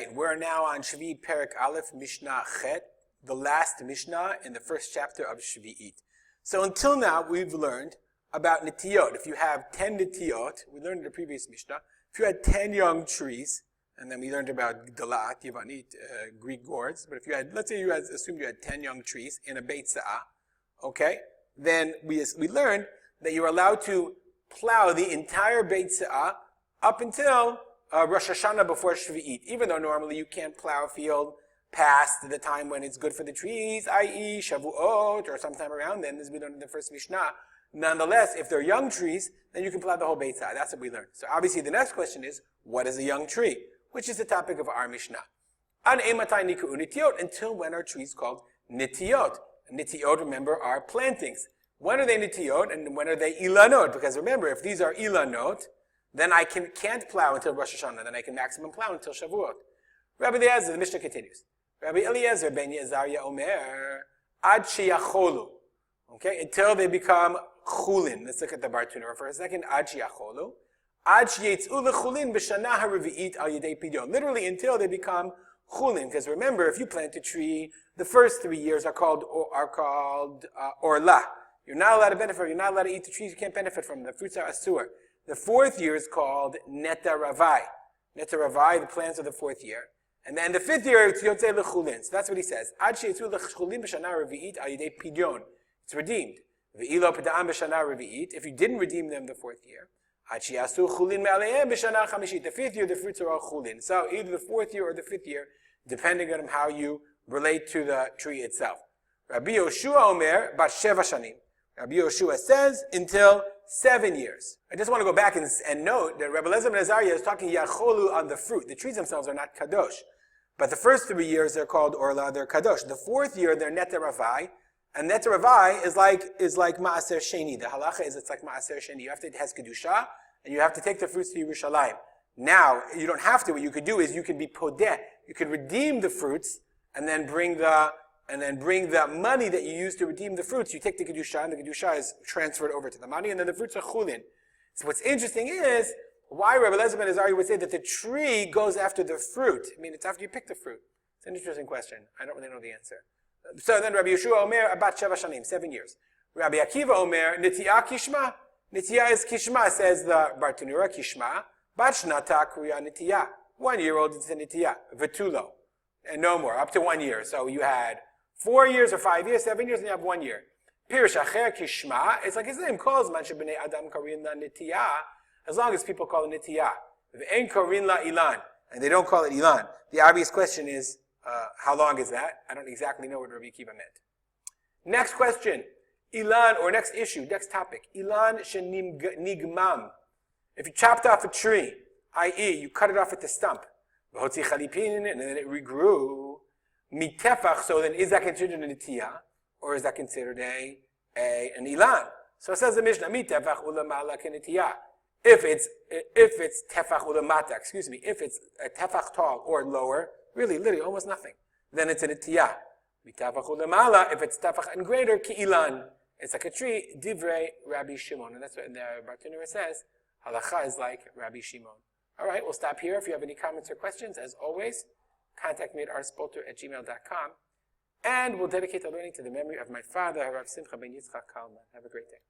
right, we're now on Sheviit Perek Aleph, Mishnah Chet, the last Mishnah in the first chapter of Sheviit. So until now, we've learned about Nitiyot. If you have 10 Nitiyot, we learned in the previous Mishnah, if you had 10 young trees, and then we learned about Gdalat, Yavanit, Greek gourds, but if you had, let's say assumed you had 10 young trees in a Beit Sa'ah, okay, then we learned that you're allowed to plow the entire Beit Sa'ah up until Rosh Hashanah before Sheviit, even though normally you can't plow a field past the time when it's good for the trees, i.e. Shavuot, or sometime around then, as we learned in the first Mishnah. Nonetheless, if they're young trees, then you can plow the whole Beit Sa'ah. That's what we learned. So obviously the next question is, what is a young tree? Which is the topic of our Mishnah. An ematai niku'u nitiyot, until when are trees called nitiyot? Nitiyot, remember, are plantings. When are they nitiyot and when are they ilanot? Because remember, if these are ilanot, then I can't plow until Rosh Hashanah. Then I can maximum plow until Shavuot. Rabbi Eliezer, the Mishnah continues. Rabbi Eliezer ben Yezaria Omer, ad sheyacholu. Okay, until they become chulin. Let's look at the Bartuner for a second. Ad sheyacholu. Ad sheyetzu lechulin b'shana haravi'it al yedei pidyon. Literally until they become chulin. Because remember, if you plant a tree, the first 3 years are called orla. You're not allowed to benefit. You're not allowed to eat the trees. You can't benefit from them. The fruits are asur. The 4th year is called neta ravai. Neta ravai, the plants of the 4th year. And then the 5th year, it's yotzei lechulin. So that's what he says. Ad sheyetzu lechulin b'shana haravi'it al yedei pidyon. It's redeemed. Ve'ilo p'da'am b'shana haravi'it. If you didn't redeem them the 4th year, ad sheyasu chulin me'aleim b'shana chamishit. The 5th year, the fruits are all chulin. So either the 4th year or the 5th year, depending on how you relate to the tree itself. Rabbi Yoshua Omer, bat sheva shanim. Rabbi Yoshua says until 7 years. I just want to go back and note that Rabbi Eliezer ben Azariah is talking yacholu on the fruit. The trees themselves are not kadosh. But the first 3 years they're called orla, they're kadosh. The 4th year they're neta ravai. And neta ravai is like ma'aser sheni. The halacha is it's like ma'aser sheni. It has kedusha, and you have to take the fruits to Yerushalayim. Now, you don't have to. What you could do is you could be podeh. You could redeem the fruits and then bring the money that you use to redeem the fruits. You take the kedusha, and the kedusha is transferred over to the money, and then the fruits are chulin. So what's interesting is why Rabbi Eliezer ben Azariah would say that the tree goes after the fruit. I mean, it's after you pick the fruit. It's an interesting question. I don't really know the answer. So then Rabbi Yeshua Omer, abat sheva shanim, 7 years. Rabbi Akiva Omer, nitiyah kishma. Nitiyah is kishma, says the Bartunura, kishma. Bat shnata kriya nitiyah. 1 year old is a nitiyah. Vetulo. And no more, up to 1 year. So you had 4 years or 5 years, 7 years, and you have 1 year. Pirish acher kishma, it's like his name calls man shebnei adam karin la nitiyah, as long as people call it nitiyah. V'ein karin la ilan, and they don't call it ilan. The obvious question is, how long is that? I don't exactly know what Rabbi Akiva meant. Next question. Ilan, or next issue, next topic. Ilan shenigmam. If you chopped off a tree, i.e., you cut it off at the stump, and then it regrew, mitefach, so then is that considered a nitiyah, or is that considered an ilan? So it says the Mishnah, mitefach ulamala kenitiyah. If it's tefach ulamata, if it's a tefach tall or lower, literally almost nothing, then it's a nitiyah. Mitefach ulamala, if it's tefach and greater, ki ilan. It's like a tree, divrei Rabbi Shimon. And that's what the Bartuner says. Halacha is like Rabbi Shimon. All right, we'll stop here. If you have any comments or questions, as always, contact me at rspolter@gmail.com. And we'll dedicate the learning to the memory of my father, Harav Simcha ben Yitzchak Kalman. Have a great day.